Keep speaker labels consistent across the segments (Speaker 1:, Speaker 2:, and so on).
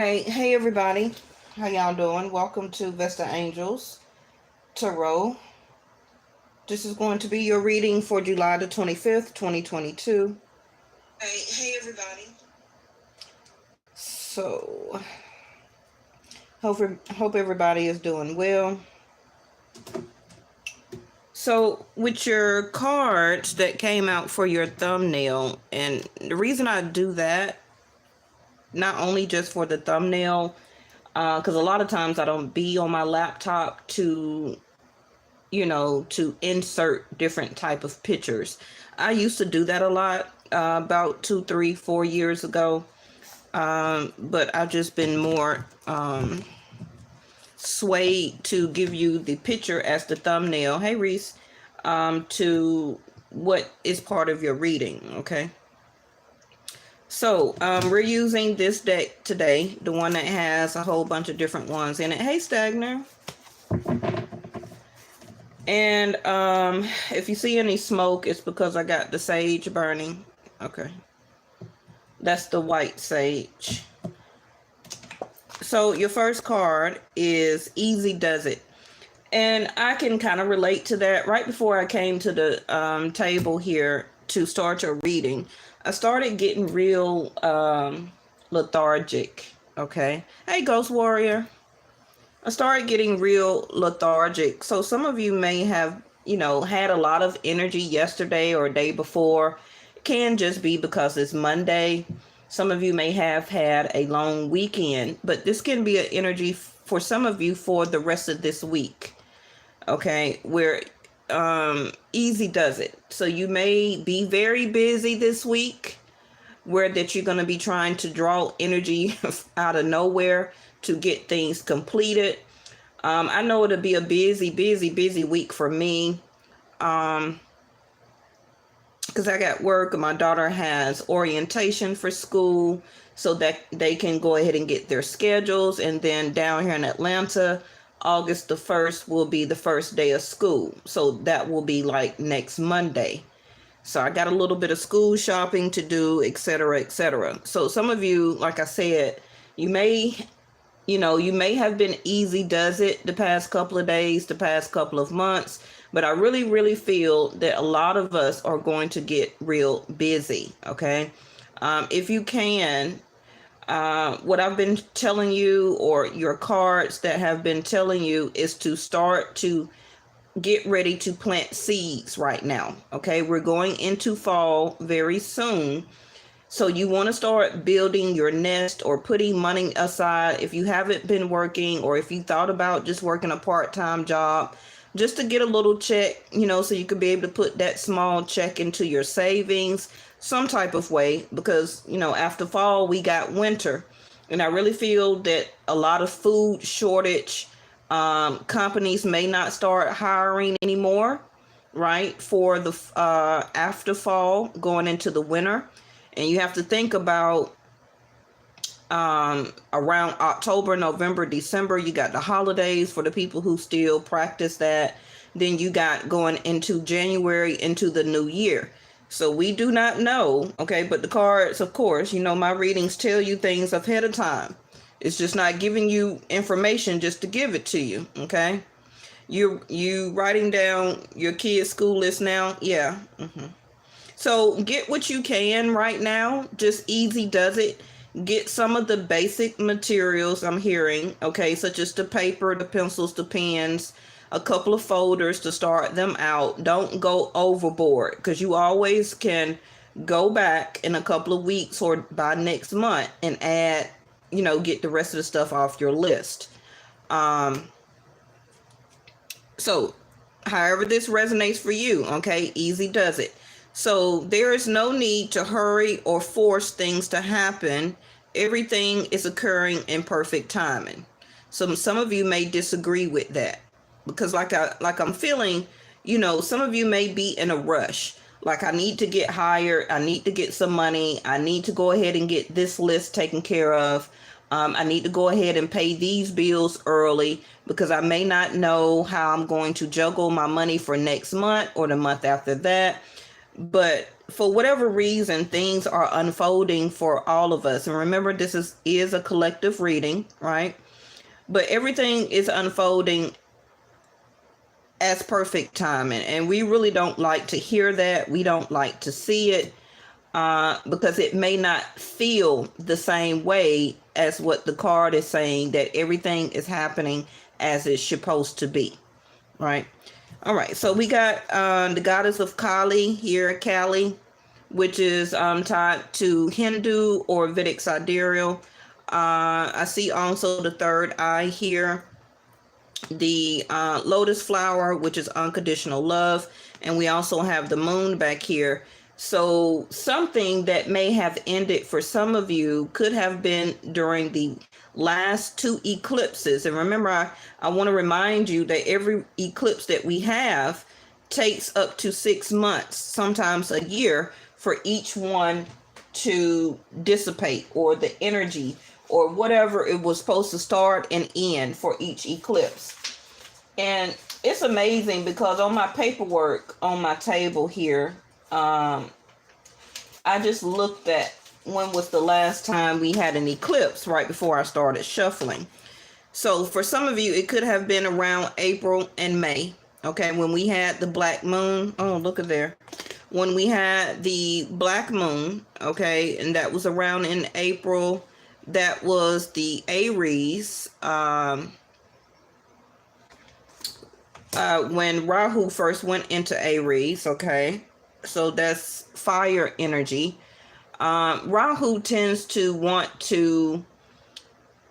Speaker 1: Hey everybody, how y'all doing? Welcome to Vesta Angels Tarot. This is going to be your reading for July the 25th, 2022. Hey everybody. So, hope everybody is doing well. So, with your cards that came out for your thumbnail, and the reason I do that, not only just for the thumbnail, because a lot of times I don't be on my laptop to insert different type of pictures. I used to do that a lot about 2, 3, 4 years ago. But I've just been more swayed to give you the picture as the thumbnail. Hey, Reese, to what is part of your reading, okay? So we're using this deck today, the one that has a whole bunch of different ones in it. Hey, Stagner. And if you see any smoke, it's because I got the sage burning. Okay. That's the white sage. So your first card is Easy Does It. And I can kind of relate to that. Right before I came to the table here to start your reading, I started getting real lethargic. Okay. Hey, Ghost Warrior. I started getting real lethargic. So some of you may have, had a lot of energy yesterday or day before. It can just be because it's Monday. Some of you may have had a long weekend, but this can be an energy for some of you for the rest of this week. Okay, where easy does it. So you may be very busy this week, where that you're going to be trying to draw energy out of nowhere to get things completed. I know it'll be a busy week for me. Because I got work and my daughter has orientation for school so that they can go ahead and get their schedules. And then down here in Atlanta, August the 1st will be the first day of school. So that will be like next Monday. So I got a little bit of school shopping to do, etc., etc. So some of you, like I said, you may have been easy does it the past couple of days, the past couple of months. But I really feel that a lot of us are going to get real busy, okay? If you can, what I've been telling you, or your cards that have been telling you, is to start to get ready to plant seeds right now, okay? We're going into fall very soon. So you want to start building your nest or putting money aside if you haven't been working, or if you thought about just working a part-time job, just to get a little check, so you could be able to put that small check into your savings some type of way, because, after fall, we got winter. And I really feel that a lot of food shortage, companies may not start hiring anymore, right, for the after fall going into the winter. And you have to think about around October, November, December, you got the holidays for the people who still practice that. Then you got going into January, into the new year. So we do not know, okay? But the cards, of course, my readings tell you things ahead of time. It's just not giving you information just to give it to you, okay? You writing down your kids' school list now? Yeah. So get what you can right now. Just easy does it. Get some of the basic materials I'm hearing, okay, such as the paper, the pencils, the pens, a couple of folders to start them out. Don't go overboard, because you always can go back in a couple of weeks or by next month and add, get the rest of the stuff off your list. So however this resonates for you, okay, easy does it. So there is no need to hurry or force things to happen. Everything is occurring in perfect timing. So some of you may disagree with that, because like I'm feeling, some of you may be in a rush. Like, I need to get hired. I need to get some money. I need to go ahead and get this list taken care of. I need to go ahead and pay these bills early, because I may not know how I'm going to juggle my money for next month or the month after that. But for whatever reason, things are unfolding for all of us. And remember, this is a collective reading, right? But everything is unfolding as perfect timing. And we really don't like to hear that. We don't like to see it because it may not feel the same way as what the card is saying, that everything is happening as it's supposed to be, right? All right, so we got the goddess of Kali here, Kali, which is tied to Hindu or Vedic sidereal. I see also the third eye here, the lotus flower, which is unconditional love, and we also have the moon back here. So something that may have ended for some of you could have been during the last two eclipses. And remember, I want to remind you that every eclipse that we have takes up to 6 months, sometimes a year, for each one to dissipate, or the energy or whatever it was supposed to start and end for each eclipse. And it's amazing because on my paperwork on my table here, I just looked at when was the last time we had an eclipse right before I started shuffling. So for some of you, it could have been around April and May, okay, when we had the black moon. Oh, look at there. When we had the black moon, okay, and that was around in April. That was the Aries, when Rahu first went into Aries, okay? So that's fire energy. Rahu tends to want to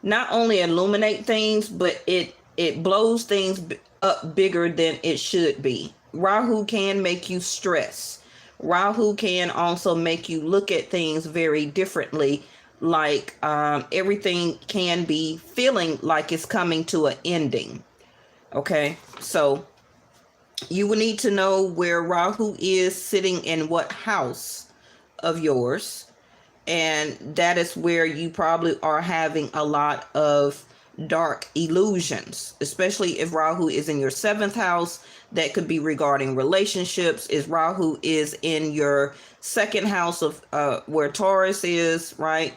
Speaker 1: not only illuminate things, but it blows things up bigger than it should be. Rahu can make you stress. Rahu can also make you look at things very differently, like everything can be feeling like it's coming to an ending. Okay, so you will need to know where Rahu is sitting in what house of yours, and that is where you probably are having a lot of dark illusions, especially if Rahu is in your 7th house. That could be regarding relationships. If Rahu is in your 2nd house of where Taurus is, right,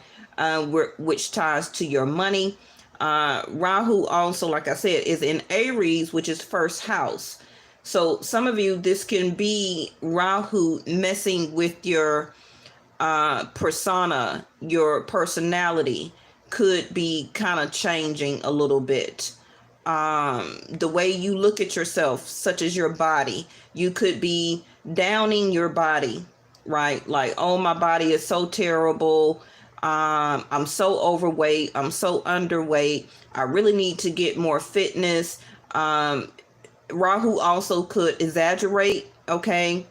Speaker 1: which ties to your money. Rahu also, like I said, is in Aries, which is 1st house. So some of you, this can be Rahu messing with your persona, your personality could be kind of changing a little bit. The way you look at yourself, such as your body, you could be downing your body, right? Like, oh, my body is so terrible. I'm so overweight. I'm so underweight. I really need to get more fitness. Rahu also could exaggerate, okay,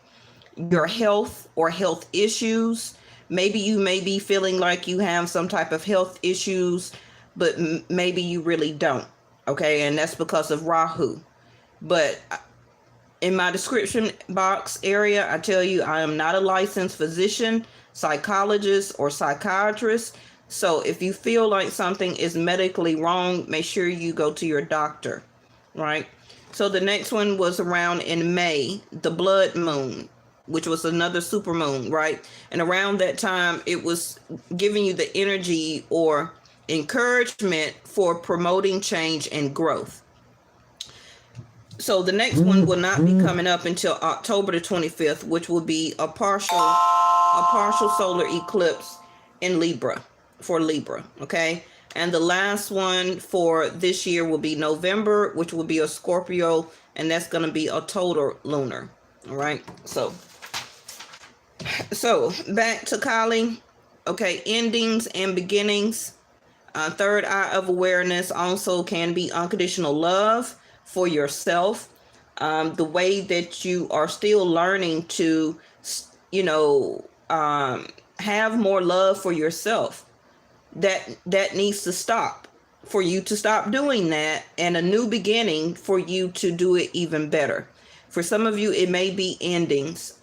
Speaker 1: your health or health issues. Maybe you may be feeling like you have some type of health issues, but maybe you really don't, okay? And that's because of Rahu. But in my description box area, I tell you, I am not a licensed physician, psychologist, or psychiatrist. So if you feel like something is medically wrong, make sure you go to your doctor, right? So the next one was around in May, the blood moon, which was another super moon, right? And around that time, it was giving you the energy or encouragement for promoting change and growth. So the next one will not be coming up until October the 25th, which will be a partial solar eclipse in Libra, for Libra, okay? And the last one for this year will be November, which will be a Scorpio, and that's going to be a total lunar, all right? So back to Kali, okay, endings and beginnings. Third eye of awareness also can be unconditional love for yourself. The way that you are still learning to, have more love for yourself. That needs to stop, for you to stop doing that, and a new beginning for you to do it even better. For some of you, it may be endings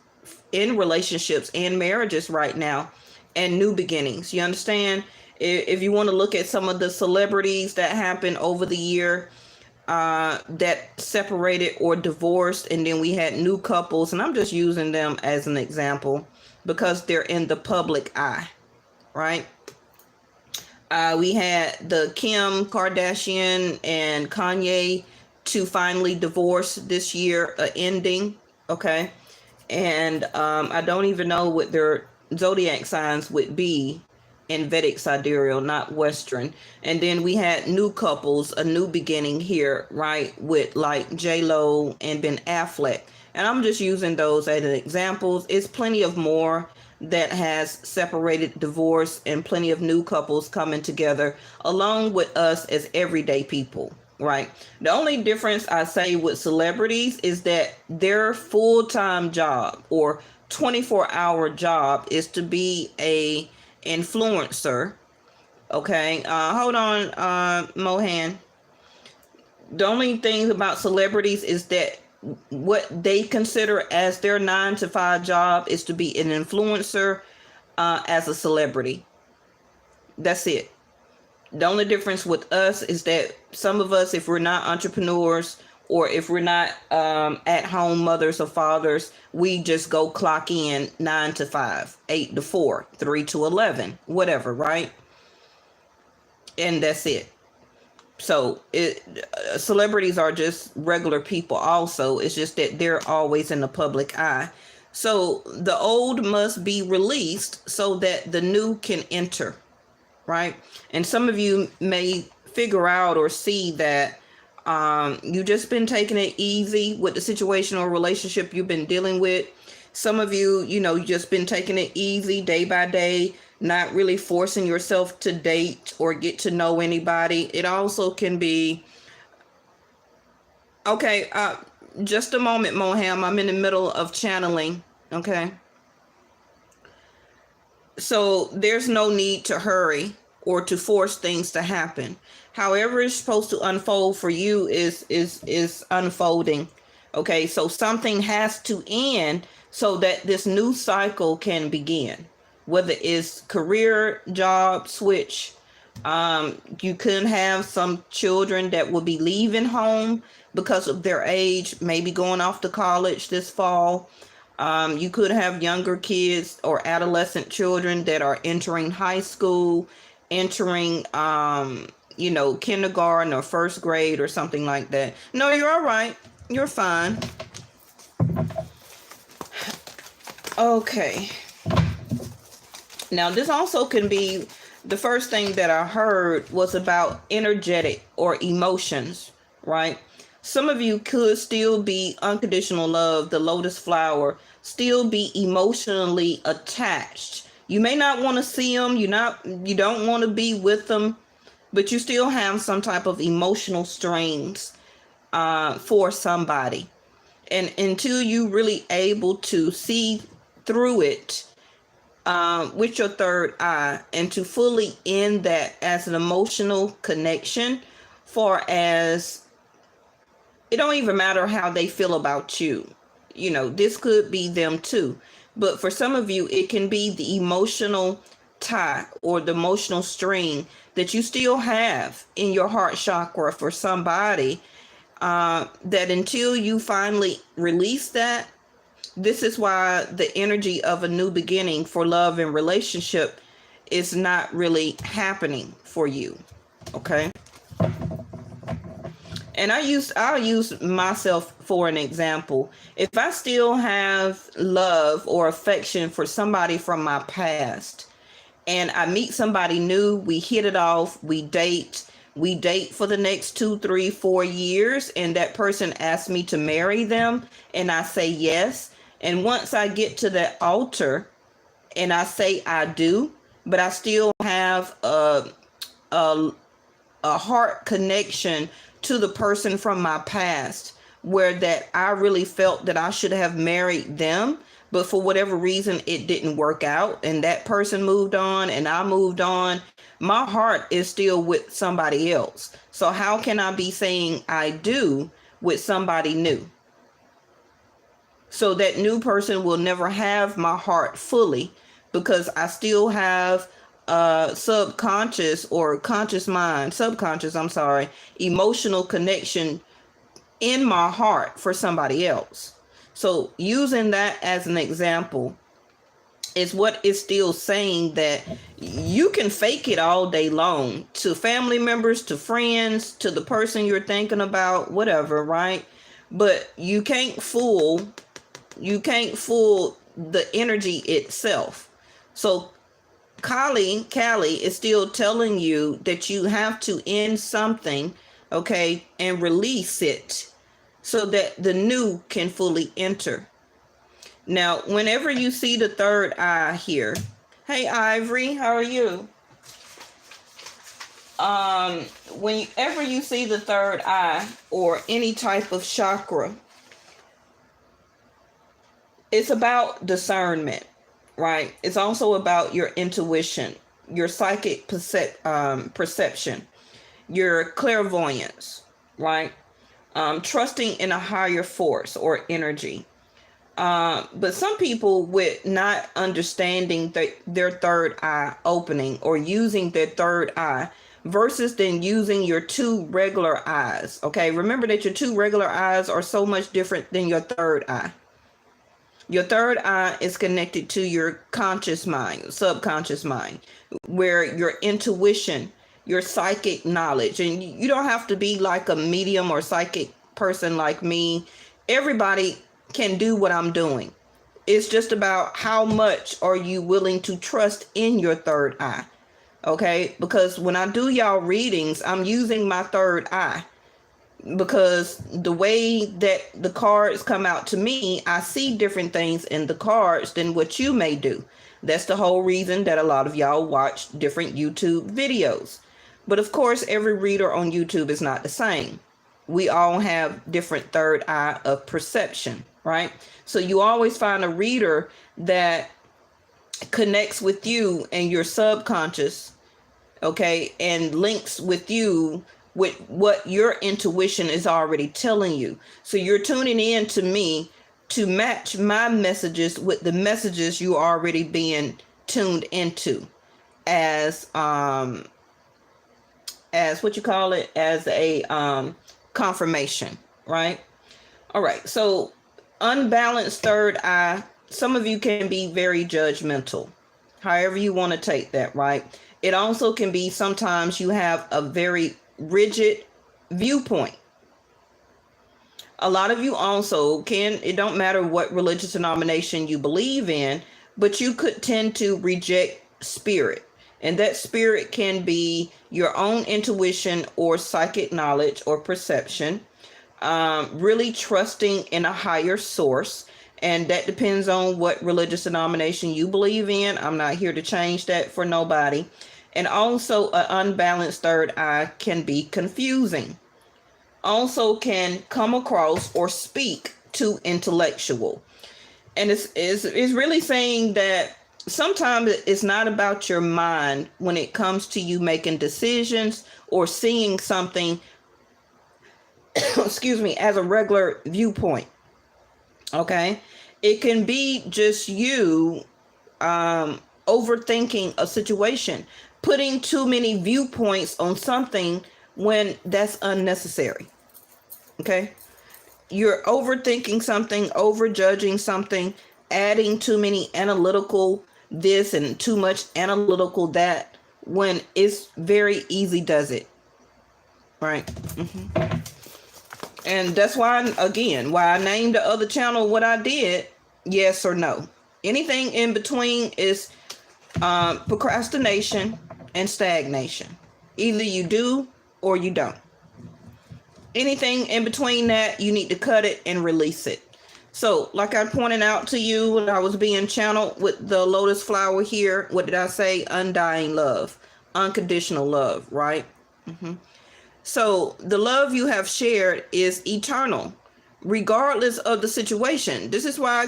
Speaker 1: in relationships and marriages right now, and new beginnings. You understand? If you want to look at some of the celebrities that happened over the year, that separated or divorced, and then we had new couples, and I'm just using them as an example, because they're in the public eye, right? We had the Kim Kardashian and Kanye to finally divorce this year, ending, okay? And I don't even know what their zodiac signs would be in Vedic sidereal, not Western. And then we had new couples, a new beginning here, right, with like J-Lo and Ben Affleck. And I'm just using those as examples. It's plenty of more that has separated, divorce, and plenty of new couples coming together along with us as everyday people, right? The only difference I say with celebrities is that their full-time job or 24-hour job is to be a influencer. Okay, hold on, Mohan. The only thing about celebrities is that what they consider as their 9-to-5 job is to be an influencer as a celebrity. That's it. The only difference with us is that some of us, if we're not entrepreneurs or if we're not at home mothers or fathers, we just go clock in 9 to 5, 8 to 4, 3 to 11, whatever, right? And that's it. So celebrities are just regular people also. It's just that they're always in the public eye. So the old must be released so that the new can enter, right? And some of you may figure out or see that you just been taking it easy with the situation or relationship you've been dealing with. Some of you, you just been taking it easy day by day, not really forcing yourself to date or get to know anybody. It also can be, okay, just a moment, Moham. I'm in the middle of channeling, okay? So there's no need to hurry or to force things to happen. However it's supposed to unfold for you is unfolding, okay? So something has to end so that this new cycle can begin. Whether it's career, job, switch. You could have some children that will be leaving home because of their age, maybe going off to college this fall. You could have younger kids or adolescent children that are entering high school, entering, kindergarten or first grade or something like that. No, you're all right. You're fine. Okay. Now, this also can be, the first thing that I heard was about energetic or emotions, right? Some of you could still be unconditional love, the lotus flower, still be emotionally attached. You may not want to see them, you don't want to be with them, but you still have some type of emotional strings for somebody. And until you really able to see through it, with your third eye, and to fully end that as an emotional connection, for as it don't even matter how they feel about you. This could be them too. But for some of you, it can be the emotional tie or the emotional string that you still have in your heart chakra for somebody, that until you finally release that, this is why the energy of a new beginning for love and relationship is not really happening for you. Okay. And I'll use myself for an example. If I still have love or affection for somebody from my past, and I meet somebody new, we hit it off, we date for the next 2, 3, 4 years, and that person asks me to marry them, and I say yes. And once I get to that altar and I say I do, but I still have a heart connection to the person from my past, where that I really felt that I should have married them, but for whatever reason it didn't work out, and that person moved on and I moved on, my heart is still with somebody else. So how can I be saying I do with somebody new? So that new person will never have my heart fully, because I still have subconscious emotional connection in my heart for somebody else. So using that as an example, is what is still saying that you can fake it all day long to family members, to friends, to the person you're thinking about, whatever, right? But you can't fool the energy itself. So Callie is still telling you that you have to end something, okay, and release it so that the new can fully enter. Now, whenever you see the third eye here, hey Ivory, how are you? Whenever you see the third eye or any type of chakra, it's about discernment, right? It's also about your intuition, your psychic perception, your clairvoyance, right? Trusting in a higher force or energy. But some people with not understanding their third eye opening or using their third eye versus then using your two regular eyes. Okay, remember that your two regular eyes are so much different than your third eye. Your third eye is connected to your conscious mind, subconscious mind, where your intuition, your psychic knowledge, and you don't have to be like a medium or psychic person like me. Everybody can do what I'm doing. It's just about how much are you willing to trust in your third eye. Okay, because when I do y'all readings, I'm using my third eye, because the way that the cards come out to me, I see different things in the cards than what you may do. That's the whole reason that a lot of y'all watch different YouTube videos. But of course, every reader on YouTube is not the same. We all have different third eye of perception, right? So you always find a reader that connects with you and your subconscious, okay, and links with you with what your intuition is already telling you. So you're tuning in to me to match my messages with the messages you are already being tuned into as what you call it, as a confirmation, right? All right, so unbalanced third eye, some of you can be very judgmental, however you want to take that, right? It also can be sometimes you have a very rigid viewpoint. A lot of you also can, it don't matter what religious denomination you believe in, but you could tend to reject spirit. And that spirit can be your own intuition or psychic knowledge or perception, really trusting in a higher source. And that depends on what religious denomination you believe in. I'm not here to change that for nobody. And also an unbalanced third eye can be confusing. Also can come across or speak too intellectual. And it's really saying that sometimes it's not about your mind when it comes to you making decisions or seeing something, excuse me, as a regular viewpoint. Okay. It can be just you overthinking a situation, putting too many viewpoints on something when that's unnecessary. Okay. You're overthinking something, overjudging something, adding too many analytical this and too much analytical that, when it's very easy does it. Right. And that's why, again, why I named the other channel what I did, yes or no. Anything in between is procrastination and stagnation. Either you do or you don't. Anything in between that, you need to cut it and release it. So, like I pointed out to you when I was being channeled with the lotus flower here, what did I say? Undying love, unconditional love, right? So, the love you have shared is eternal, regardless of the situation. This is why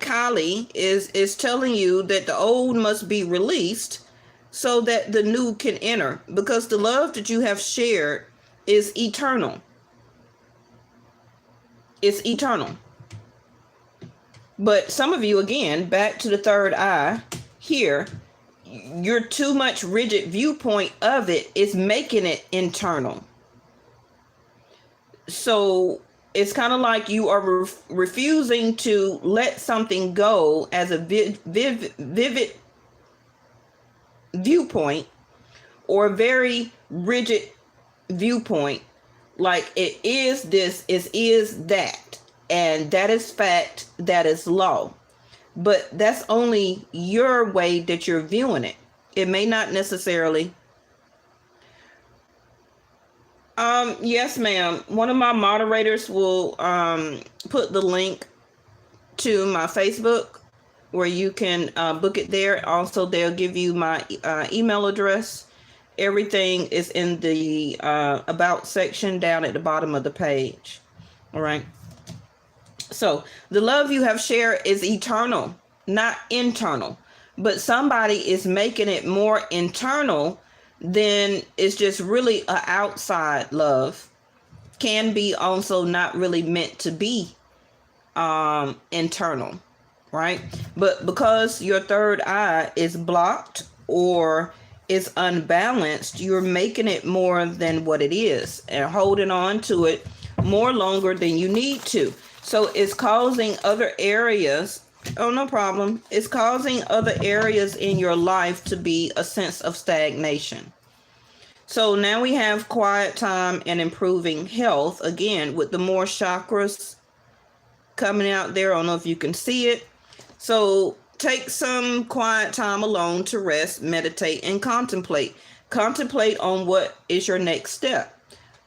Speaker 1: Kali is telling you that the old must be released so that the new can enter, because the love that you have shared is eternal. It's eternal. But some of you, again, back to the third eye here, your too much rigid viewpoint of it is making it internal. So it's kind of like you are refusing to let something go as a vivid viewpoint, or a very rigid viewpoint. Like, it is this, it is that, and that is fact, that is law. But that's only your way that you're viewing it. It may not necessarily. Yes, ma'am. One of my moderators will put the link to my Facebook where you can book it there. Also, they'll give you my email address. Everything is in the about section down at the bottom of the page. All right. So the love you have shared is eternal, not internal. But somebody is making it more internal than it's just really a outside love. Can be also not really meant to be internal, right? But because your third eye is blocked or is unbalanced, you're making it more than what it is and holding on to it more longer than you need to. So it's causing other areas. Oh, no problem. It's causing other areas in your life to be a sense of stagnation. So now we have quiet time and improving health. Again, with the more chakras coming out there. I don't know if you can see it. So take some quiet time alone to rest, meditate, and contemplate. Contemplate on what is your next step.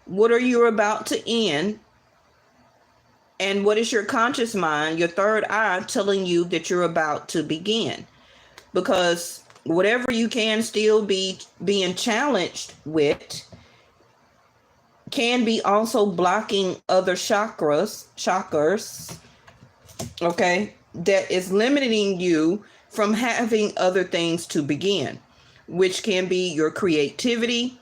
Speaker 1: What are you about to end? And what is your conscious mind, your third eye, telling you that you're about to begin? Because whatever you can still be being challenged with can be also blocking other chakras, okay, that is limiting you from having other things to begin, which can be your creativity.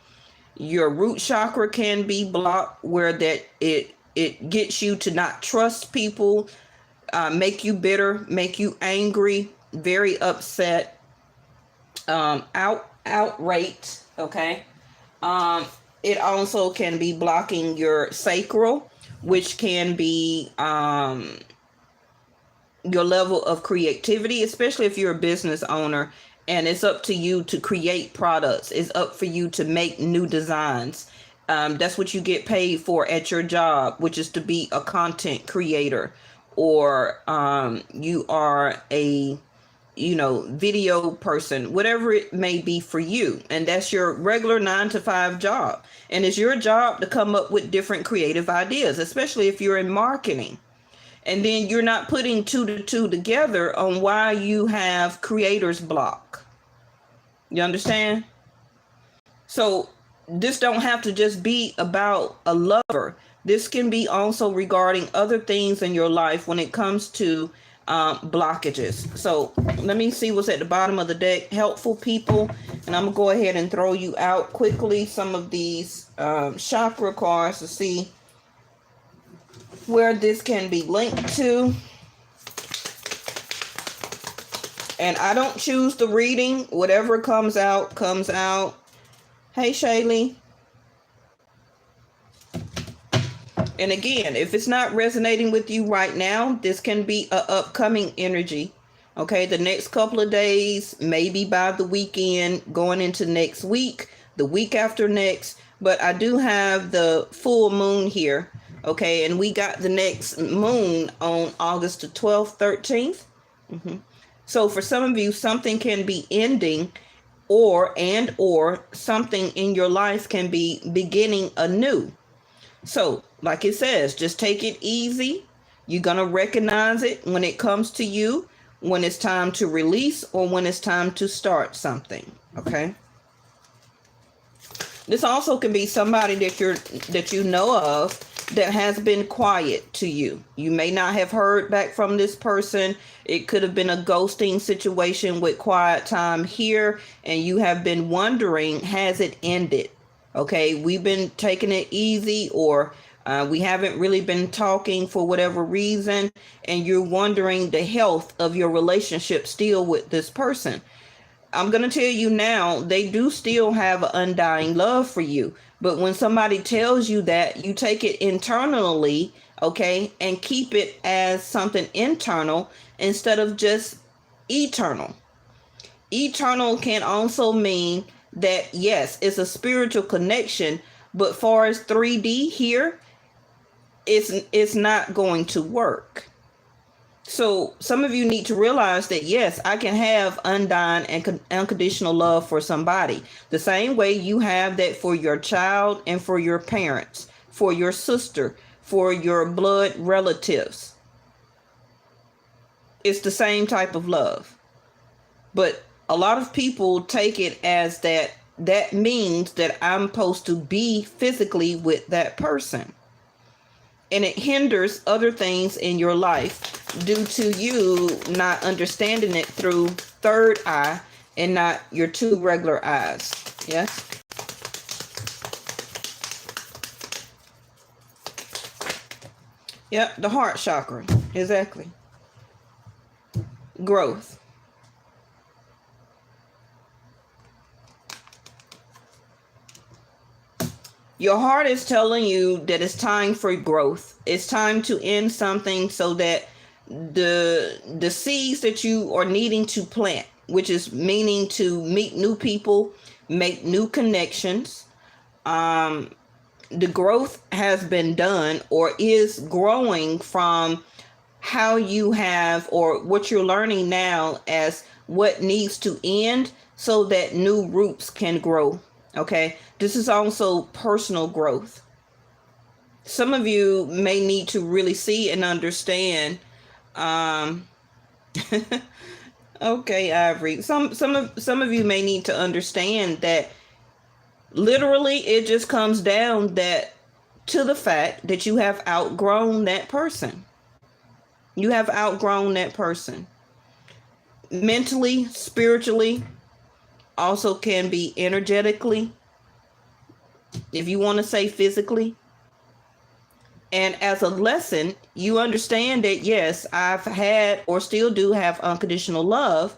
Speaker 1: Your root chakra can be blocked, where that it gets you to not trust people, make you bitter, make you angry, very upset, outraged, okay? It also can be blocking your sacral, which can be your level of creativity, especially if you're a business owner and it's up to you to create products. It's up for you to make new designs. That's what you get paid for at your job, which is to be a content creator, or you are a video person, whatever it may be for you. And that's your regular 9-to-5 job. And it's your job to come up with different creative ideas, especially if you're in marketing. And then you're not putting 2 to 2 together on why you have creator's block. You understand? So this don't have to just be about a lover. This can be also regarding other things in your life when it comes to blockages. So let me see what's at the bottom of the deck. Helpful people. And I'm gonna go ahead and throw you out quickly some of these chakra cards to see where this can be linked to. And I don't choose the reading. Whatever comes out, comes out. Hey, Shaylee. And again, if it's not resonating with you right now, this can be an upcoming energy. Okay, the next couple of days, maybe by the weekend, going into next week, the week after next. But I do have the full moon here. Okay, and we got the next moon on August the 12th, 13th. So for some of you, something can be ending, or something in your life can be beginning anew. So like it says, just take it easy. You're going to recognize it when it comes to you, when it's time to release or when it's time to start something. Okay. This also can be somebody that you know of that has been quiet to you. You may not have heard back from this person. It could have been a ghosting situation with quiet time here, and you have been wondering, has it ended? Okay, we've been taking it easy, or we haven't really been talking for whatever reason, and you're wondering the health of your relationship still with this person. I'm going to tell you now, they do still have an undying love for you. But when somebody tells you that, you take it internally okay, and keep it as something internal instead of just eternal. Eternal can also mean that, yes, it's a spiritual connection, but far as 3D here, it's not going to work. So some of you need to realize that, yes, I can have undying and unconditional love for somebody. The same way you have that for your child and for your parents, for your sister, for your blood relatives. It's the same type of love. But a lot of people take it as that means that I'm supposed to be physically with that person. And it hinders other things in your life due to you not understanding it through third eye and not your two regular eyes. Yes? Yep, the heart chakra. Exactly. Growth. Your heart is telling you that it's time for growth. It's time to end something so that the seeds that you are needing to plant, which is meaning to meet new people, make new connections, the growth has been done or is growing from how you have or what you're learning now as what needs to end so that new roots can grow. Okay, this is also personal growth. Some of you may need to really see and understand. Okay, Ivory. Some of you may need to understand that literally it just comes down to the fact that you have outgrown that person. You have outgrown that person. Mentally, spiritually, also can be energetically, if you want to say physically. And as a lesson, you understand that, yes, I've had or still do have unconditional love,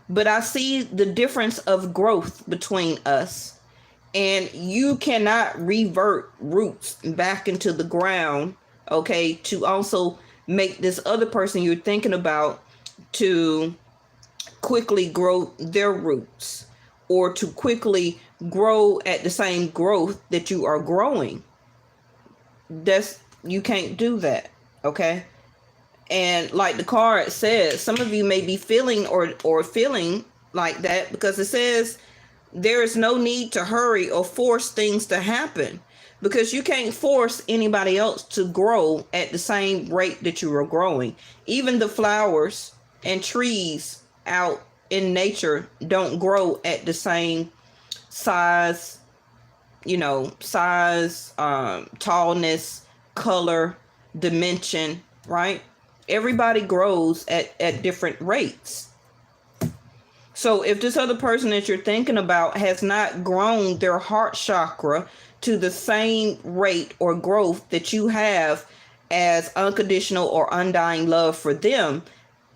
Speaker 1: but I see the difference of growth between us. And you cannot revert roots back into the ground, okay, to also make this other person you're thinking about to quickly grow their roots or to quickly grow at the same growth that you are growing. You can't do that, okay? And like the card says, some of you may be feeling or feeling like that because it says there is no need to hurry or force things to happen, because you can't force anybody else to grow at the same rate that you are growing. Even the flowers and trees out in nature don't grow at the same size, tallness, color, dimension, right? Everybody grows at different rates. So if this other person that you're thinking about has not grown their heart chakra to the same rate or growth that you have as unconditional or undying love for them,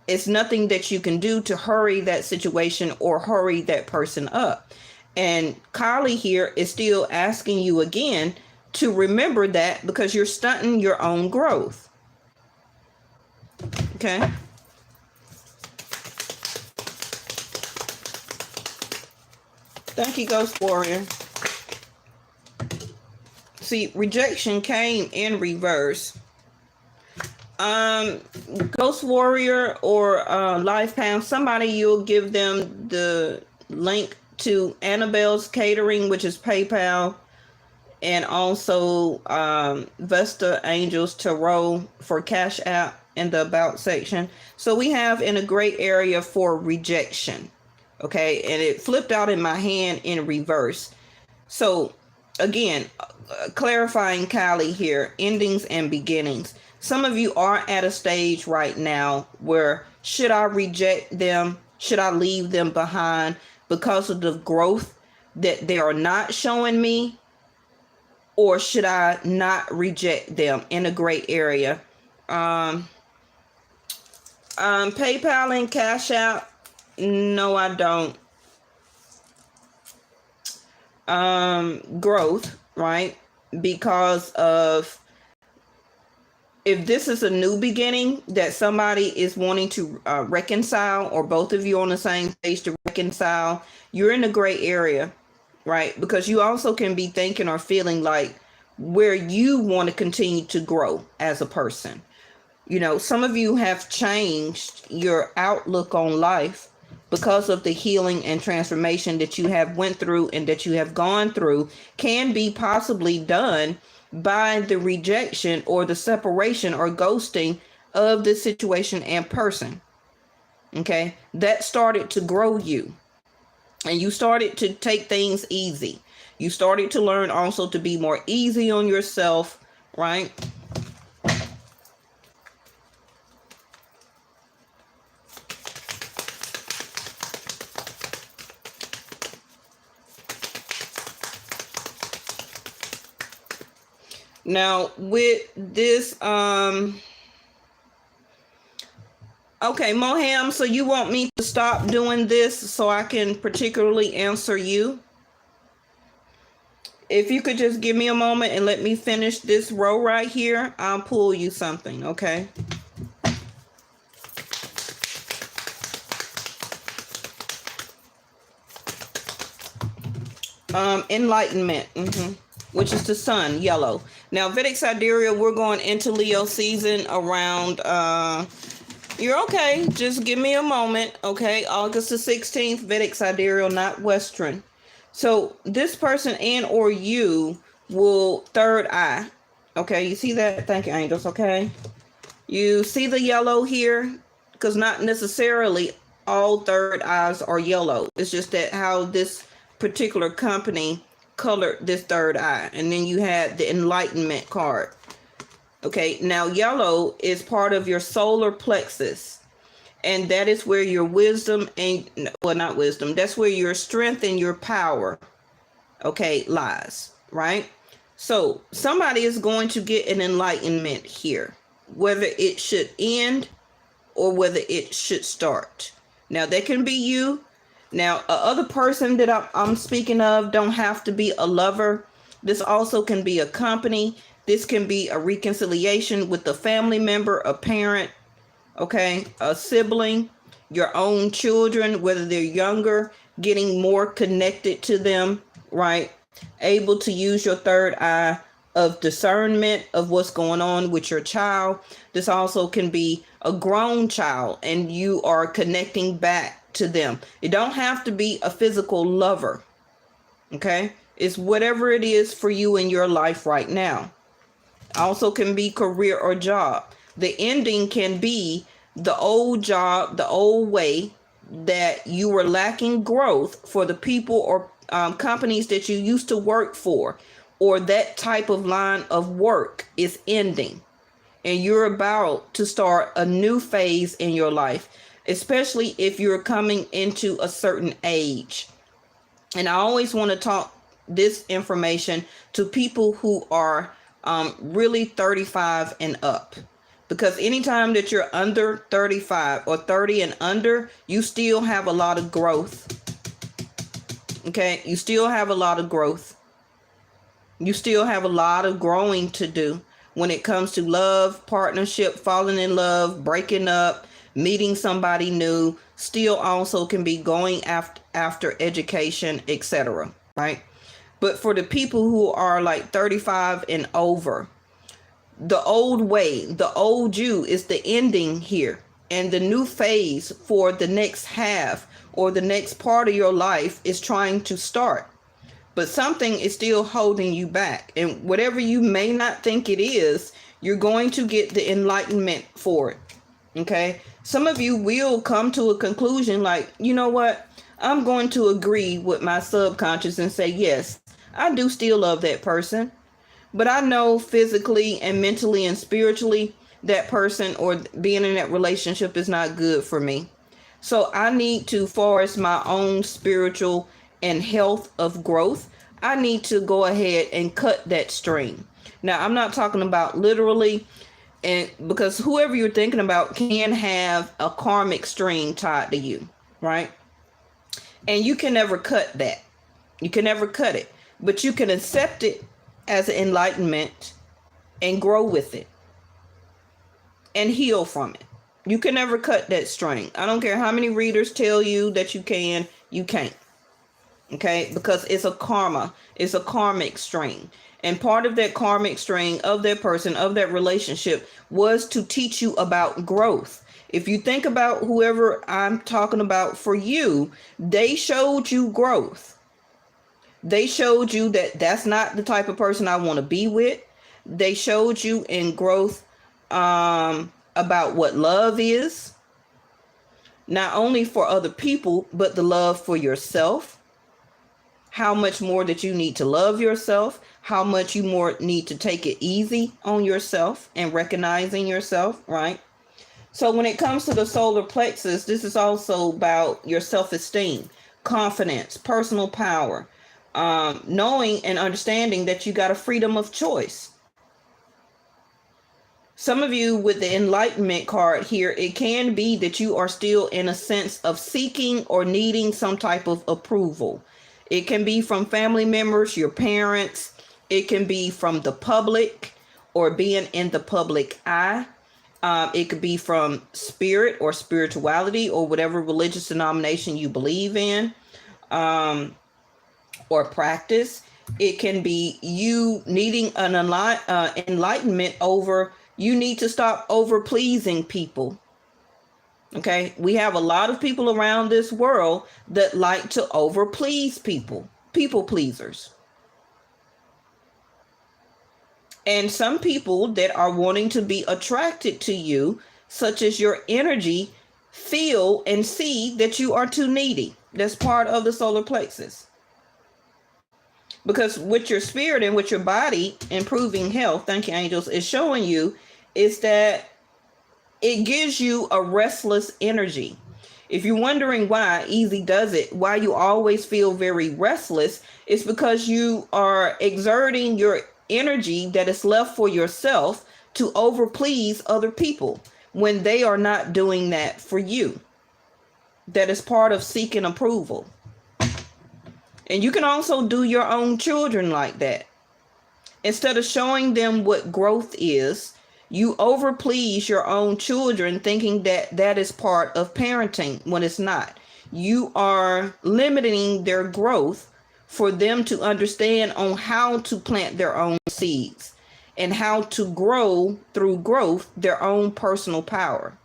Speaker 1: it's nothing that you can do to hurry that situation or hurry that person up. And Kali here is still asking you again to remember that, because you're stunting your own growth. Okay. Thank you, Ghost Warrior. See, rejection came in reverse. Ghost Warrior or Life Path, somebody, you'll give them the link to Annabelle's Catering, which is PayPal, and also Vesta Angels Tarot for Cash App in the About section. So we have in a gray area for rejection. Okay, and it flipped out in my hand in reverse. So again, clarifying Kali here, endings and beginnings. Some of you are at a stage right now where, should I reject them? Should I leave them behind because of the growth that they are not showing me? Or should I not reject them? In a gray area. PayPal and Cash App. No, I don't. Growth, right? Because of if this is a new beginning that somebody is wanting to reconcile, or both of you on the same page to reconcile, you're in a gray area, right? Because you also can be thinking or feeling like where you want to continue to grow as a person. You know, some of you have changed your outlook on life because of the healing and transformation that you have went through and that you have gone through, can be possibly done by the rejection or the separation or ghosting of the situation and person. Okay, that started to grow you, and you started to take things easy. You started to learn also to be more easy on yourself, right? Now with this, okay, Moham, so you want me to stop doing this so I can particularly answer you? If you could just give me a moment and let me finish this row right here, I'll pull you something, okay? Enlightenment, which is the sun, yellow. Now, Vedic Sidereal, we're going into Leo season around, you're okay, just give me a moment, okay? August the 16th, Vedic Sidereal, not Western. So this person and or you will third eye, okay? You see that? Thank you, angels, okay? You see the yellow here? Because not necessarily all third eyes are yellow. It's just that how this particular company colored this third eye. And then you had the enlightenment card. Okay, now yellow is part of your solar plexus, and that is where your wisdom and, well, not wisdom, that's where your strength and your power, okay, lies, right? So somebody is going to get an enlightenment here, whether it should end or whether it should start. Now that can be you. Now, a other person that I'm speaking of don't have to be a lover. This also can be a company. This can be a reconciliation with a family member, a parent, okay, a sibling, your own children, whether they're younger, getting more connected to them, right? Able to use your third eye of discernment of what's going on with your child. This also can be a grown child and you are connecting back to them. It don't have to be a physical lover, okay? It's whatever it is for you in your life right now. Also can be career or job. The ending can be the old job, the old way that you were lacking growth for the people or companies that you used to work for, or that type of line of work is ending. And you're about to start a new phase in your life, especially if you're coming into a certain age. And I always want to talk this information to people who are really 35 and up, because anytime that you're under 35 or 30 and under, you still have a lot of growth. Okay, you still have a lot of growth. You still have a lot of growing to do when it comes to love, partnership, falling in love, breaking up, meeting somebody new. Still also can be going after education, etc. Right? But for the people who are like 35 and over, the old way, the old you is the ending here. And the new phase for the next half or the next part of your life is trying to start. But something is still holding you back. And whatever you may not think it is, you're going to get the enlightenment for it. Okay? Some of you will come to a conclusion like, you know what? I'm going to agree with my subconscious and say, yes, I do still love that person. But I know physically and mentally and spiritually that person or being in that relationship is not good for me. So I need to, forest my own spiritual and health of growth, I need to go ahead and cut that string. Now, I'm not talking about literally, and because whoever you're thinking about can have a karmic string tied to you, right? And you can never cut that. You can never cut it, but you can accept it as enlightenment and grow with it. and heal from it. You can never cut that string. I don't care how many readers tell you that you can't. Okay, because it's a karma, it's a karmic string. And part of that karmic string of that person, of that relationship, was to teach you about growth. If you think about whoever I'm talking about for you, they showed you growth. They showed you that that's not the type of person I want to be with. They showed you in growth about what love is, not only for other people, but the love for yourself. How much more that you need to love yourself, how much you more need to take it easy on yourself and recognizing yourself, right? So when it comes to the solar plexus, this is also about your self-esteem, confidence, personal power, knowing and understanding that you got a freedom of choice. Some of you with the enlightenment card here, it can be that you are still in a sense of seeking or needing some type of approval. It can be from family members, your parents. It can be from the public or being in the public eye. It could be from spirit or spirituality or whatever religious denomination you believe in or practice. It can be you needing an enlightenment over, you need to stop over pleasing people. Okay, we have a lot of people around this world that like to over please people, people pleasers. And some people that are wanting to be attracted to you, such as your energy, feel and see that you are too needy. That's part of the solar plexus. Because with your spirit and with your body improving health, thank you, angels, is showing you is that it gives you a restless energy. If you're wondering why Easy does it, why you always feel very restless, it's because you are exerting your energy that is left for yourself to overplease other people when they are not doing that for you. That is part of seeking approval. And you can also do your own children like that. Instead of showing them what growth is, you overplease your own children thinking that that is part of parenting when it's not. You are limiting their growth for them to understand on how to plant their own seeds and how to grow through growth their own personal power.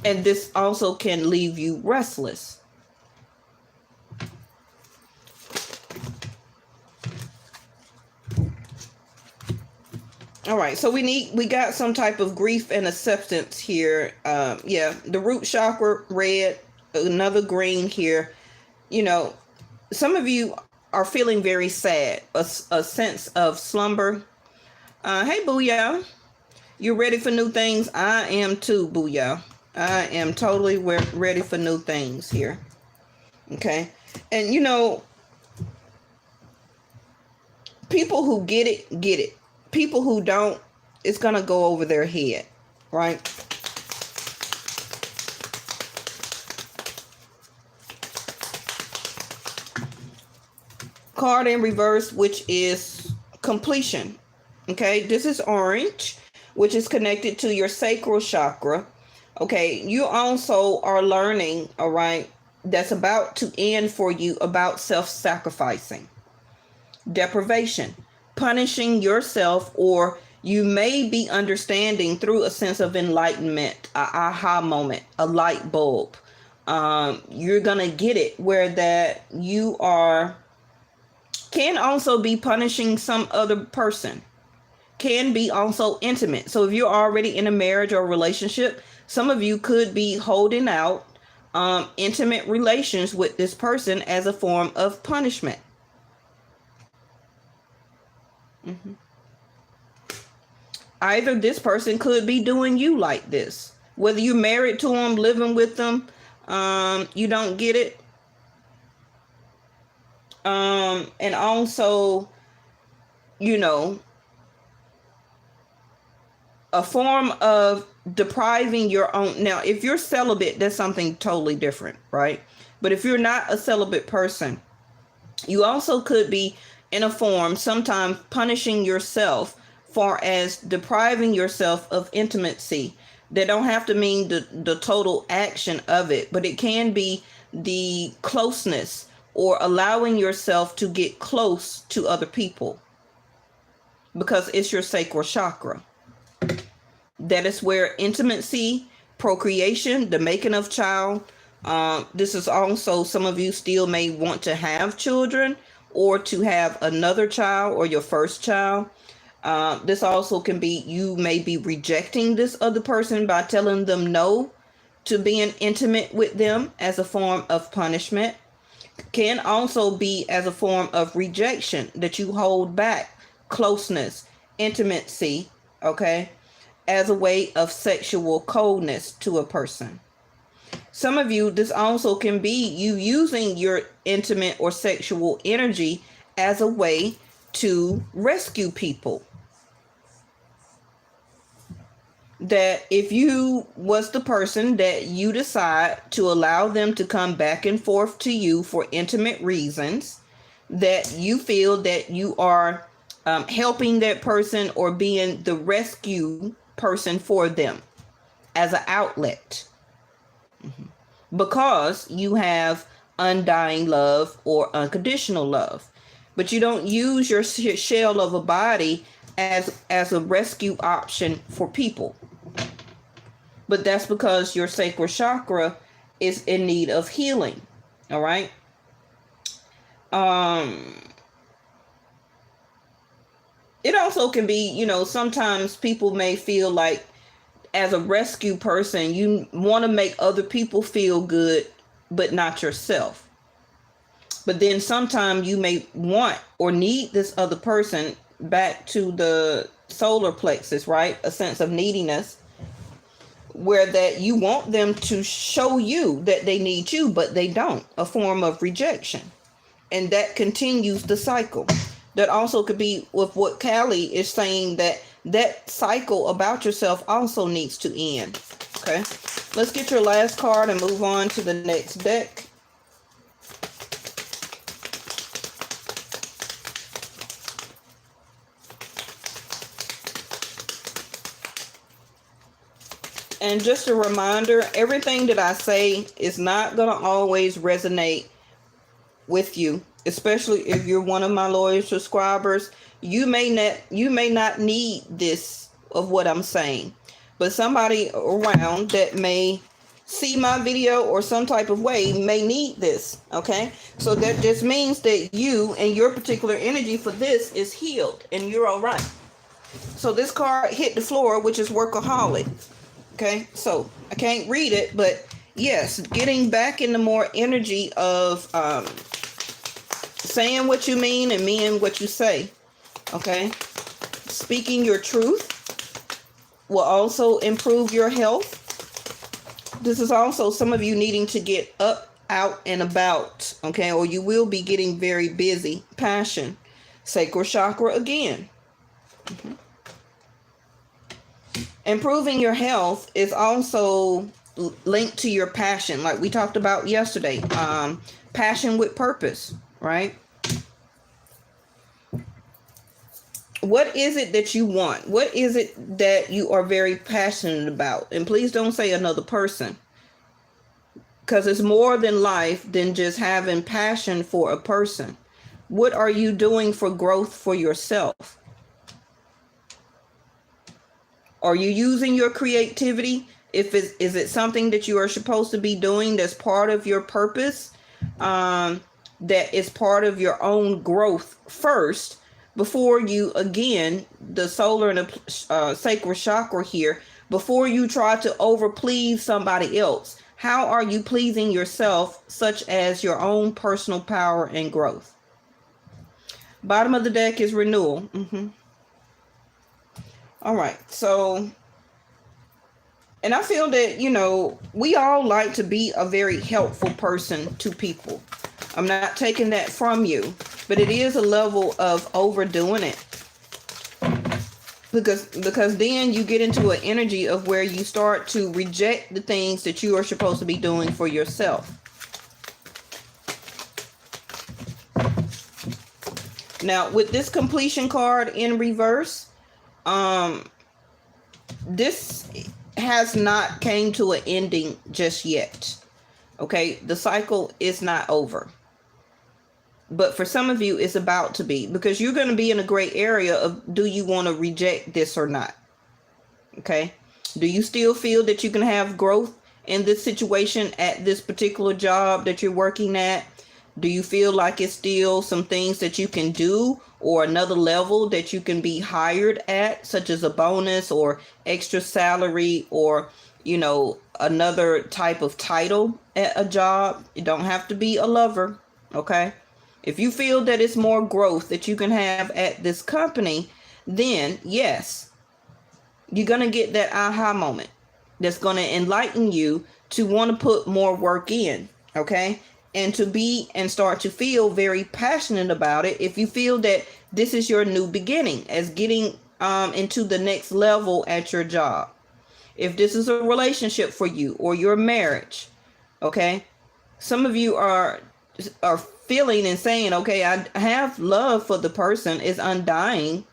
Speaker 1: And this also can leave you restless. All right, so we got some type of grief and acceptance here. Yeah, the root chakra, red, another green here. You know, some of you are feeling very sad, a sense of slumber. Hey, Booyah, you ready for new things? I am too, Booyah. I am totally ready for new things here. Okay, and you know, people who get it, get it. People who don't, it's going to go over their head, right? Card in reverse, which is completion. Okay, this is orange, which is connected to your sacral chakra. Okay, you also are learning, all right, that's about to end for you about self-sacrificing, deprivation, punishing yourself, or you may be understanding through a sense of enlightenment, a aha moment, a light bulb. You're gonna get it where that you can also be punishing some other person, can be also intimate. So if you're already in a marriage or relationship, some of you could be holding out intimate relations with this person as a form of punishment. Mm-hmm. Either this person could be doing you like this, whether you're married to them, living with them, you don't get it. And also, you know, a form of depriving your own. Now, if you're celibate, that's something totally different, right? But if you're not a celibate person, you also could be in a form sometimes punishing yourself far as depriving yourself of intimacy. That don't have to mean the total action of it, but it can be the closeness or allowing yourself to get close to other people, because it's your sacral chakra. That is where intimacy, procreation, the making of child. This is also, some of you still may want to have children or to have another child or your first child. This also can be, you may be rejecting this other person by telling them no to being intimate with them as a form of punishment. Can also be as a form of rejection, that you hold back closeness, intimacy, okay, as a way of sexual coldness to a person. Some of you, this also can be you using your intimate or sexual energy as a way to rescue people. That if you was the person that you decide to allow them to come back and forth to you for intimate reasons, that you feel that you are helping that person or being the rescue person for them as an outlet, because you have undying love or unconditional love, but you don't use your shell of a body as a rescue option for people. But that's because your sacral chakra is in need of healing. All right. It also can be, you know, sometimes people may feel like as a rescue person, you want to make other people feel good, but not yourself. But then sometimes you may want or need this other person back to the solar plexus, right? A sense of neediness, where that you want them to show you that they need you, but they don't. A form of rejection. And that continues the cycle. That also could be with what Callie is saying, that cycle about yourself also needs to end. Okay. Let's get your last card and move on to the next deck. And just a reminder, everything that I say is not going to always resonate with you, especially if you're one of my loyal subscribers. You may not need this of what I'm saying, but somebody around that may see my video or some type of way may need this. Okay, so that just means that you and your particular energy for this is healed and you're all right. So this card hit the floor, which is workaholic. Okay, so I can't read it, but yes, getting back in the more energy of saying what you mean and meaning what you say. Okay, speaking your truth will also improve your health. This is also some of you needing to get up, out, and about. Okay, or you will be getting very busy. Passion, sacral chakra again. Improving your health is also linked to your passion, like we talked about yesterday. Passion with purpose, right? What is it that you want? What is it that you are very passionate about? And please don't say another person, because it's more than life than just having passion for a person. What are you doing for growth for yourself? Are you using your creativity? Is it something that you are supposed to be doing that's part of your purpose, that is part of your own growth first, before you, again, the solar and the sacral chakra here, before you try to overplease somebody else? How are you pleasing yourself, such as your own personal power and growth? Bottom of the deck is renewal. All right, so, and I feel that, you know, we all like to be a very helpful person to people. I'm not taking that from you, but it is a level of overdoing it. Because then you get into an energy of where you start to reject the things that you are supposed to be doing for yourself. Now, with this completion card in reverse, this has not came to an ending just yet. Okay, the cycle is not over. But for some of you, it's about to be, because you're going to be in a gray area of, do you want to reject this or not? Okay. Do you still feel that you can have growth in this situation at this particular job that you're working at? Do you feel like it's still some things that you can do, or another level that you can be hired at, such as a bonus or extra salary, or, you know, another type of title at a job? You don't have to be a lover. Okay. If you feel that it's more growth that you can have at this company, then yes, you're going to get that aha moment that's going to enlighten you to want to put more work in, okay? And to be and start to feel very passionate about it if you feel that this is your new beginning as getting into the next level at your job. If this is a relationship for you or your marriage, okay? Some of you are feeling and saying, okay, I have love for the person, is undying,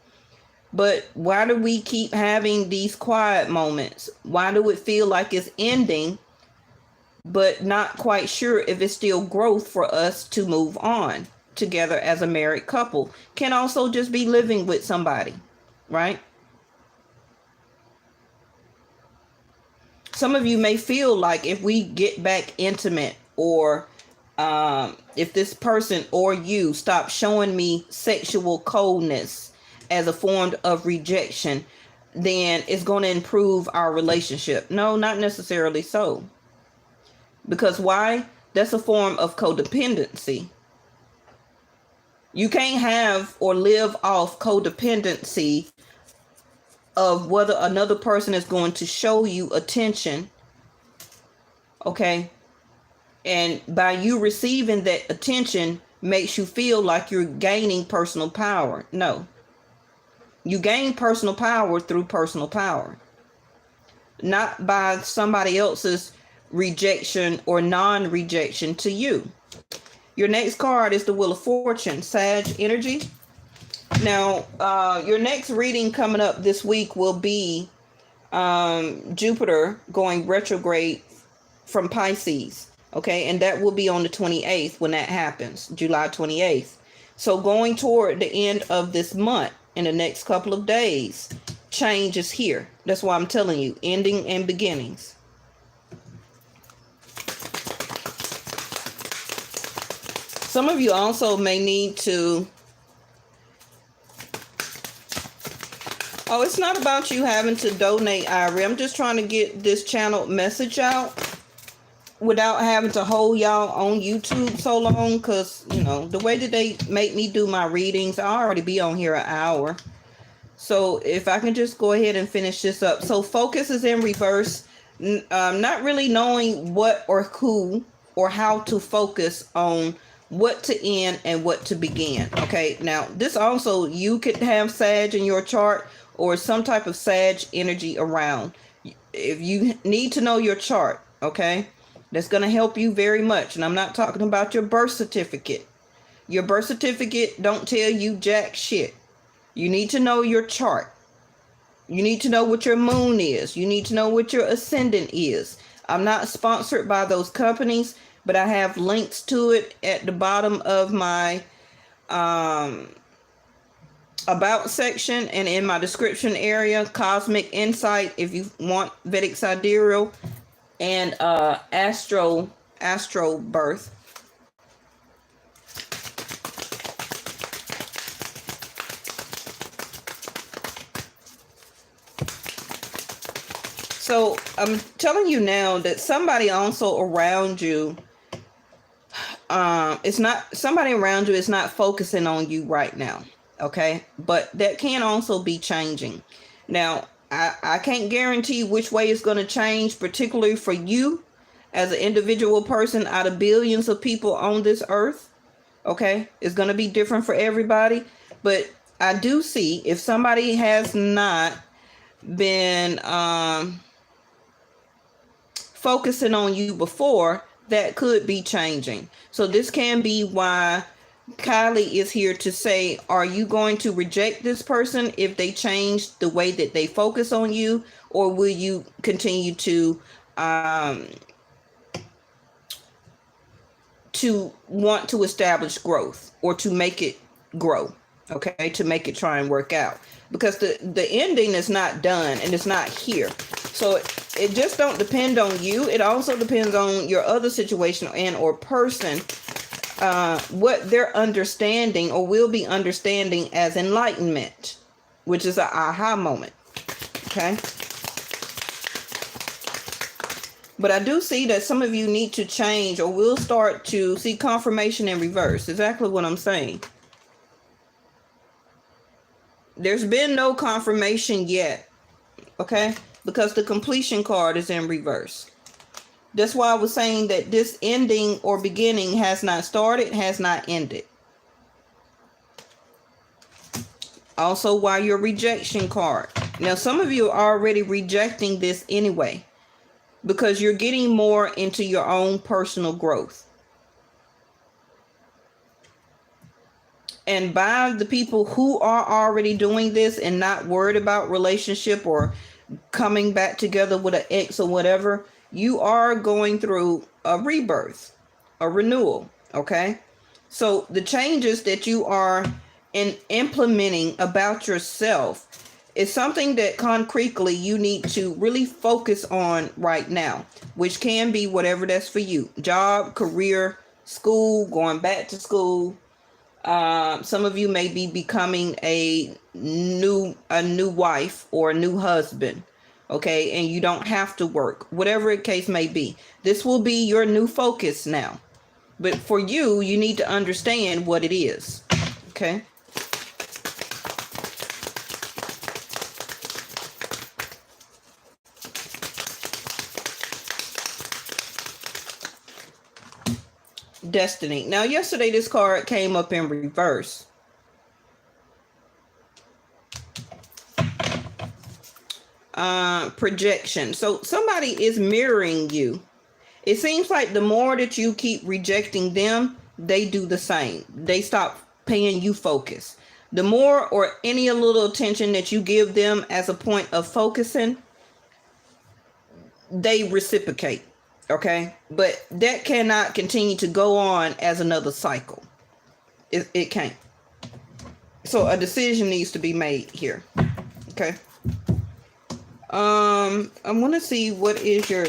Speaker 1: but why do we keep having these quiet moments? Why do it feel like it's ending, but not quite sure if it's still growth for us to move on together as a married couple? Can also just be living with somebody, right? Some of you may feel like if we get back intimate, or if this person or you stop showing me sexual coldness as a form of rejection, then it's going to improve our relationship. No, not necessarily so. Because why? That's a form of codependency. You can't have or live off codependency of whether another person is going to show you attention. Okay. And by you receiving that attention makes you feel like you're gaining personal power. No. You gain personal power through personal power. Not by somebody else's rejection or non-rejection to you. Your next card is the Wheel of Fortune, Sag energy. Now, your next reading coming up this week will be Jupiter going retrograde from Pisces. Okay, and that will be on the 28th when that happens, July 28th. So going toward the end of this month, in the next couple of days, change is here. That's why I'm telling you, ending and beginnings. Some of you also may need to... Oh, it's not about you having to donate, Irie. I'm just trying to get this channel message out without having to hold y'all on YouTube so long, because, you know, the way that they make me do my readings, I already be on here an hour. So if I can just go ahead and finish this up. So focus is in reverse. Not really knowing what or who or how to focus on what to end and what to begin. Okay, now this also, you could have Sag in your chart or some type of Sag energy around. If you need to know your chart, okay, that's going to help you very much. And I'm not talking about your birth certificate. Your birth certificate don't tell you jack shit. You need to know your chart. You need to know what your moon is. You need to know what your ascendant is. I'm not sponsored by those companies, but I have links to it at the bottom of my about section and in my description area. Cosmic Insight, if you want Vedic Sidereal, and Astro Birth. So I'm telling you now that somebody also around you, somebody around you is not focusing on you right now. Okay. But that can also be changing. Now, I can't guarantee which way it's going to change, particularly for you as an individual person out of billions of people on this earth. Okay. It's going to be different for everybody. But I do see if somebody has not been focusing on you before, that could be changing. So this can be why Kylie is here to say, are you going to reject this person if they change the way that they focus on you, or will you continue to want to establish growth or to make it grow? Okay, to make it try and work out, because the ending is not done and it's not here. So it just don't depend on you. It also depends on your other situation and or person, what they're understanding or will be understanding as enlightenment, which is an aha moment. Okay. But I do see that some of you need to change or will start to see confirmation in reverse. Exactly what I'm saying. There's been no confirmation yet. Okay. Because the completion card is in reverse. That's why I was saying that this ending or beginning has not started, has not ended. Also, why your rejection card. Now, some of you are already rejecting this anyway, because you're getting more into your own personal growth. And by the people who are already doing this and not worried about relationship or coming back together with an ex or whatever, you are going through a rebirth, a renewal. Okay. So the changes that you are implementing about yourself is something that concretely you need to really focus on right now, which can be whatever that's for you. Job, career, school, going back to school. Some of you may be becoming a new wife or a new husband. Okay. And you don't have to work, whatever the case may be. This will be your new focus now. But for you, you need to understand what it is. Okay. Destiny. Now, yesterday this card came up in reverse. Projection. So somebody is mirroring you. It seems like the more that you keep rejecting them, they do the same. They stop paying you focus. The more or any little attention that you give them as a point of focusing, they reciprocate. Okay. But that cannot continue to go on as another cycle. It can't. So a decision needs to be made here. Okay. I want to see what is your...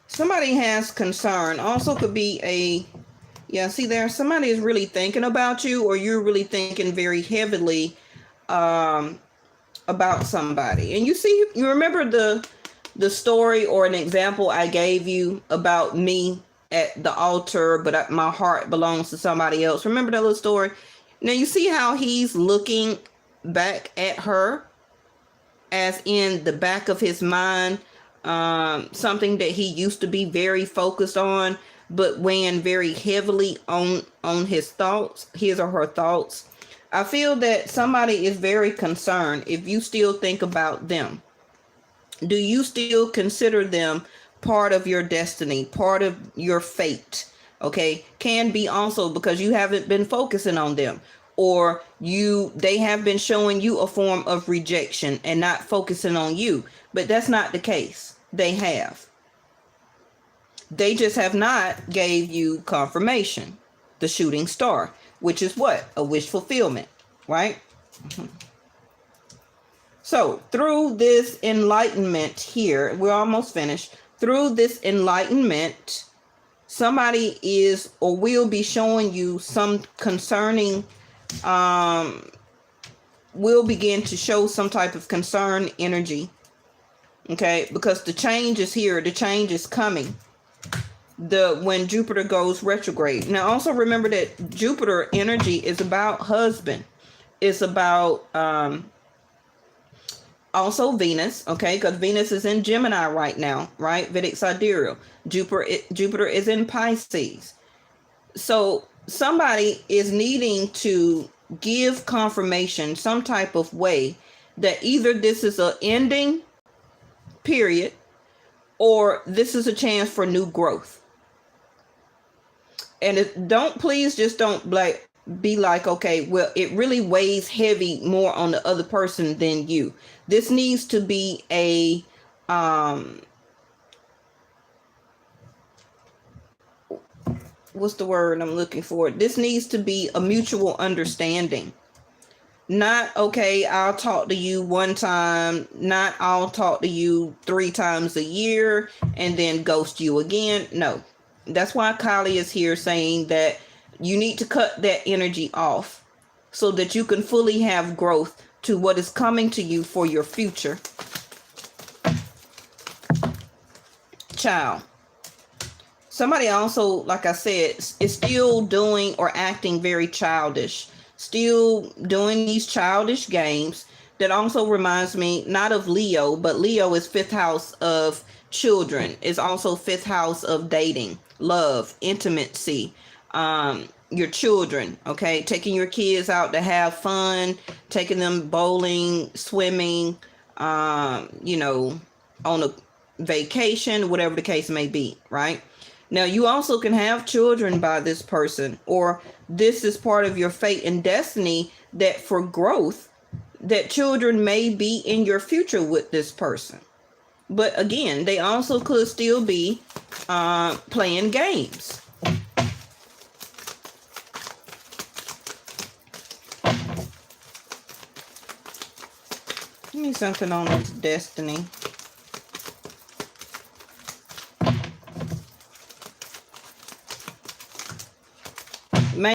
Speaker 1: Somebody has concern. Also could be a... Yeah, see there, somebody is really thinking about you, or you're really thinking very heavily about somebody. And you remember the story or an example I gave you about me at the altar, but my heart belongs to somebody else. Remember that little story? Now you see how he's looking back at her, as in the back of his mind, something that he used to be very focused on, but weighing very heavily on his thoughts, his or her thoughts. I feel that somebody is very concerned if you still think about them. Do you still consider them part of your destiny, part of your fate? Okay, can be also because you haven't been focusing on them, or they have been showing you a form of rejection and not focusing on you. But that's not the case. They have. They just have not gave you confirmation, the shooting star, which is what? A wish fulfillment, right? Mm-hmm. So through this enlightenment here, we're almost finished. Through this enlightenment, somebody is or will be showing you some concerning, will begin to show some type of concern energy. Okay, because the change is here. The change is coming. When Jupiter goes retrograde. Now also remember that Jupiter energy is about husband. It's about also Venus, okay, because Venus is in Gemini right now, right? Vedic sidereal. Jupiter is in Pisces. So somebody is needing to give confirmation some type of way that either this is an ending period or this is a chance for new growth. And please just don't be like, okay, well, it really weighs heavy more on the other person than you. This needs to be a what's the word I'm looking for? This needs to be a mutual understanding. Not, okay, I'll talk to you one time, not I'll talk to you 3 times a year and then ghost you again. No. That's why Kylie is here saying that you need to cut that energy off so that you can fully have growth to what is coming to you for your future. Child. Somebody also, like I said, is still doing or acting very childish. Still doing these childish games. That also reminds me, not of Leo, but Leo is 5th house of children. Is also 5th house of dating, love, intimacy, your children, okay? Taking your kids out to have fun, taking them bowling, swimming, you know, on a vacation, whatever the case may be, right? Now, you also can have children by this person, or this is part of your fate and destiny that for growth, that children may be in your future with this person. But again, they also could still be playing games. Give me something on this destiny.